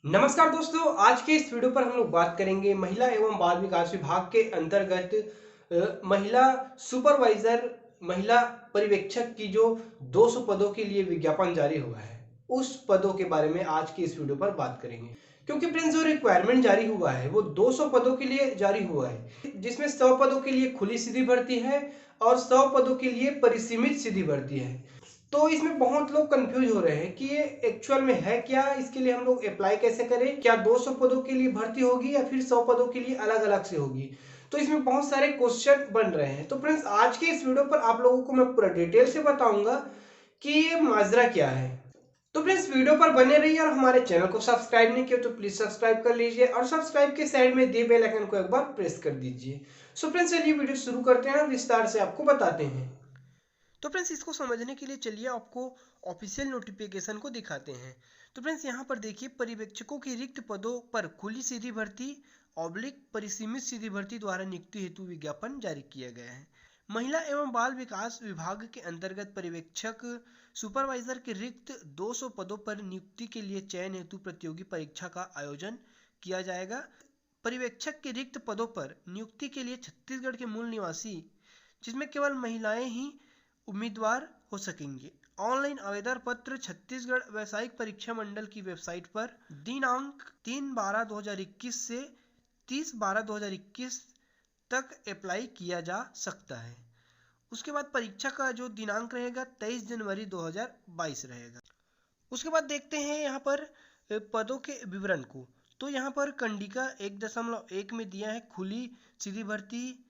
नमस्कार दोस्तों, आज के इस वीडियो पर हम लोग बात करेंगे महिला एवं बाल विकास विभाग के अंतर्गत महिला सुपरवाइजर, महिला पर्यवेक्षक की जो 200 पदों के लिए विज्ञापन जारी हुआ है, उस पदों के बारे में आज की इस वीडियो पर बात करेंगे। क्योंकि फ्रेंड्स, जो रिक्वायरमेंट जारी हुआ है वो 200 पदों के लिए जारी हुआ है, जिसमें 100 पदों के लिए खुली सीधी भर्ती है और 100 पदों के लिए परिसीमित सीधी भर्ती है। तो इसमें बहुत लोग कंफ्यूज हो रहे हैं कि ये एक्चुअल में है क्या, इसके लिए हम लोग अप्लाई कैसे करें, क्या 200 पदों के लिए भर्ती होगी या फिर 100 पदों के लिए अलग अलग से होगी। तो इसमें बहुत सारे क्वेश्चन बन रहे हैं। तो फ्रेंड्स, आज के इस वीडियो पर आप लोगों को मैं पूरा डिटेल से बताऊंगा कि ये माजरा क्या है। तो फ्रेंड्स, वीडियो पर बने रहिए और हमारे चैनल को सब्सक्राइब नहीं किया तो प्लीज सब्सक्राइब कर लीजिए और सब्सक्राइब के साइड में दिए बेल आइकन को एक बार प्रेस कर दीजिए। सो फ्रेंड्स, चलिए वीडियो शुरू करते हैं और विस्तार से आपको बताते हैं। तो फ्रेंड्स, इसको समझने के लिए चलिए आपको ऑफिशियल नोटिफिकेशन को दिखाते हैं। तो फ्रेंड्स, यहाँ पर देखिए, पर्यवेक्षकों के रिक्त पदों पर खुली सीधी भर्ती ऑब्लिक परिसीमित सीधी भर्ती द्वारा नियुक्ति हेतु विज्ञापन जारी किया गया है। महिला एवं बाल विकास विभाग के अंतर्गत पर्यवेक्षक सुपरवाइजर के रिक्त 200 पदों पर नियुक्ति के लिए चयन हेतु प्रतियोगी परीक्षा का आयोजन किया जाएगा। पर्यवेक्षक के रिक्त पदों पर नियुक्ति के लिए छत्तीसगढ़ के मूल निवासी, जिसमें केवल महिलाएं ही उम्मीदवार हो सकेंगे। ऑनलाइन आवेदन पत्र छत्तीसगढ़ व्यावसायिक परीक्षा मंडल की वेबसाइट पर दिनांक 3/12/2021 से 30/12/2021 तक अप्लाई किया जा सकता है। उसके बाद परीक्षा का जो दिनांक रहेगा 23 जनवरी 2022 रहेगा। उसके बाद देखते हैं यहाँ पर पदों के विवरण को। तो यहाँ पर कंडिका 1.1 में दिया है खुली सीधी भर्ती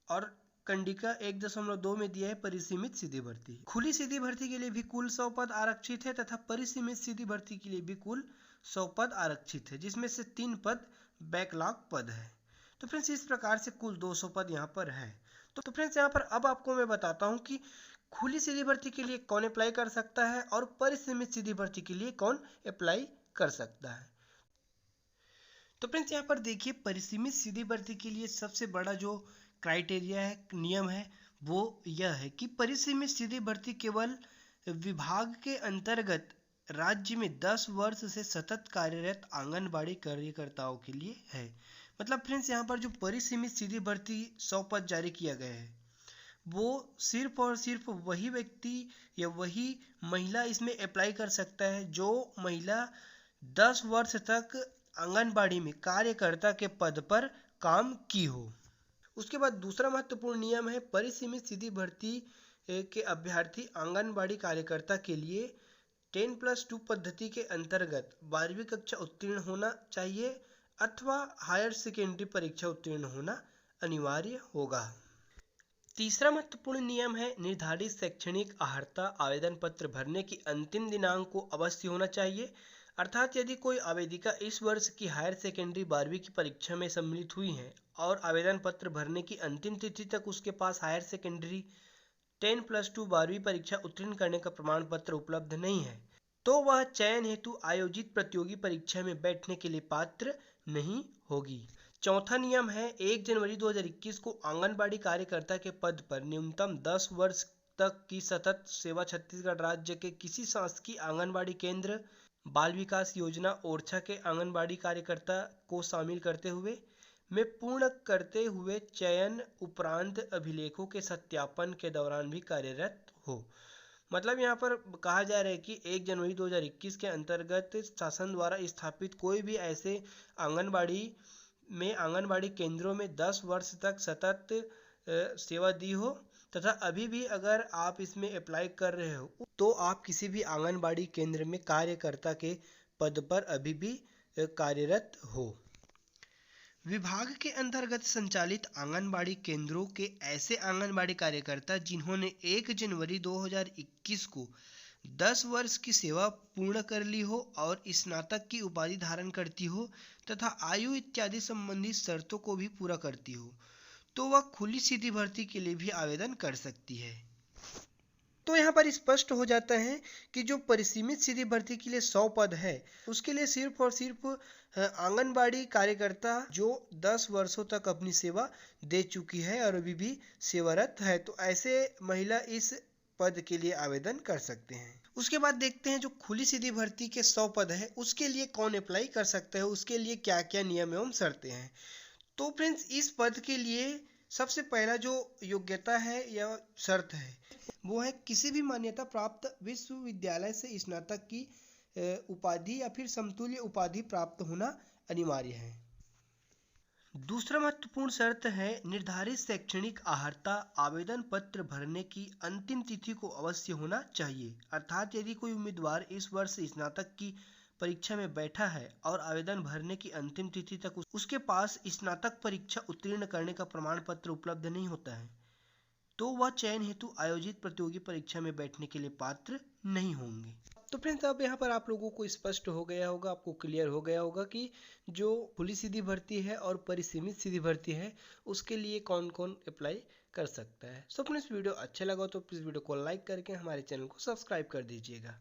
और कंडिका 1.2 में दिया है परिसीमित सीधी भर्ती। खुली सीधी भर्ती के लिए भी कुल 100 पद आरक्षित है तथा परिसीमित सीधी भर्ती के लिए भी कुल 100 पद आरक्षित है, जिसमें से 3 पद बैकलॉग पद है। तो फ्रेंड्स, इस प्रकार से कुल 200 पद यहाँ पर है। तो फ्रेंड्स, यहाँ पर अब आपको मैं बताता हूँ कि खुली सीधी भर्ती के लिए कौन अप्लाई कर सकता है और परिसीमित सीधी भर्ती के लिए कौन अप्लाई कर सकता है। तो फ्रेंड्स, यहाँ पर देखिए, परिसीमित सीधी भर्ती के लिए सबसे बड़ा जो क्राइटेरिया है, नियम है, वो यह है कि परिसीमित सीधी भर्ती केवल विभाग के अंतर्गत राज्य में 10 वर्ष से सतत कार्यरत आंगनबाड़ी कार्यकर्ताओं के लिए है। मतलब फ्रेंड्स, यहाँ पर जो परिसीमित सीधी भर्ती 100 पद जारी किया गया है, वो सिर्फ और सिर्फ वही व्यक्ति या वही महिला इसमें अप्लाई कर सकता है जो महिला 10 वर्ष तक आंगनबाड़ी में कार्यकर्ता के पद पर काम की हो। उसके बाद दूसरा महत्वपूर्ण नियम है, परिसीमित सीधी भर्ती के अभ्यर्थी आंगनबाड़ी कार्यकर्ता के लिए 10+2 पद्धति के अंतर्गत 12वीं कक्षा उत्तीर्ण होना चाहिए अथवा हायर सेकेंडरी परीक्षा उत्तीर्ण होना अनिवार्य होगा। तीसरा महत्वपूर्ण नियम है, निर्धारित शैक्षणिक अर्हता आवेदन पत्र भरने की अंतिम दिनांक को अवश्य होना चाहिए। अर्थात यदि कोई आवेदिका इस वर्ष की हायर सेकेंडरी 12वीं की परीक्षा में सम्मिलित हुई है और आवेदन पत्र भरने की अंतिम तिथि तक उसके पास हायर सेकेंडरी 10+2 12वीं परीक्षा उत्तीर्ण करने का प्रमाण पत्र उपलब्ध नहीं है, तो वह चयन हेतु आयोजित प्रतियोगी परीक्षा में बैठने के लिए पात्र नहीं होगी। चौथा नियम है, 1 जनवरी 2021 को आंगनबाड़ी कार्यकर्ता के पद पर न्यूनतम 10 वर्ष तक की सतत सेवा छत्तीसगढ़ राज्य के किसी शासकीय आंगनबाड़ी केंद्र, बाल विकास योजना ओरछा के आंगनबाड़ी कार्यकर्ता को शामिल करते हुए में पूर्ण करते हुए चयन उपरांत अभिलेखों के सत्यापन के दौरान भी कार्यरत हो। मतलब यहाँ पर कहा जा रहा है कि 1 जनवरी 2021 के अंतर्गत शासन द्वारा स्थापित कोई भी ऐसे आंगनबाड़ी केंद्रों में 10 वर्ष तक सतत सेवा दी हो तथा अभी भी अगर आप इसमें अप्लाई कर रहे हो तो आप किसी भी आंगनबाड़ी केंद्र में कार्यकर्ता के पद पर अभी भी कार्यरत हो। विभाग के अंतर्गत संचालित आंगनबाड़ी केंद्रों के ऐसे आंगनबाड़ी कार्यकर्ता जिन्होंने 1 जनवरी 2021 को 10 वर्ष की सेवा पूर्ण कर ली हो और स्नातक की उपाधि धारण करती हो तथा आयु इत्यादि संबंधित शर्तों को भी पूरा करती हो, तो वह खुली सीधी भर्ती के लिए भी आवेदन कर सकती है। तो यहाँ पर स्पष्ट हो जाता है कि जो परिसीमित सीधी भर्ती के लिए 100 पद है, उसके लिए सिर्फ और सिर्फ आंगनबाड़ी कार्यकर्ता जो 10 वर्षों तक अपनी सेवा दे चुकी है और अभी भी सेवारत है, तो ऐसे महिला इस पद के लिए आवेदन कर सकते हैं। उसके बाद देखते हैं जो खुली सीधी भर्ती के 100 पद है उसके लिए कौन अप्लाई कर सकता है, उसके लिए क्या क्या नियम एवं शर्तें हैं। तो फ्रेंड्स इस पद के लिए सबसे पहला जो योग्यता है या शर्त है वो है किसी भी मान्यता प्राप्त विश्वविद्यालय से स्नातक की उपाधि या फिर समतुल्य उपाधि प्राप्त होना अनिवार्य है। दूसरा महत्वपूर्ण शर्त है निर्धारित शैक्षणिक अर्हता आवेदन पत्र भरने की अंतिम तिथि को अवश्य होना चाहिए। अर्थात यदि कोई उम्मीदवार इस वर्ष स्नातक की परीक्षा में बैठा है और आवेदन भरने की अंतिम तिथि तक उसके पास स्नातक परीक्षा उत्तीर्ण करने का प्रमाण पत्र उपलब्ध नहीं होता है तो वह चयन हेतु आयोजित प्रतियोगी परीक्षा में बैठने के लिए पात्र नहीं होंगे। तो फ्रेंड्स अब यहाँ पर आप लोगों को स्पष्ट हो गया होगा, आपको क्लियर हो गया होगा कि जो खुली सीधी भर्ती है और परिसीमित सीधी भर्ती है उसके लिए कौन कौन अप्लाई कर सकता है। सो फ्रेंड्स वीडियो अच्छा लगा तो प्लीज़ वीडियो को लाइक करके हमारे चैनल को सब्सक्राइब कर दीजिएगा।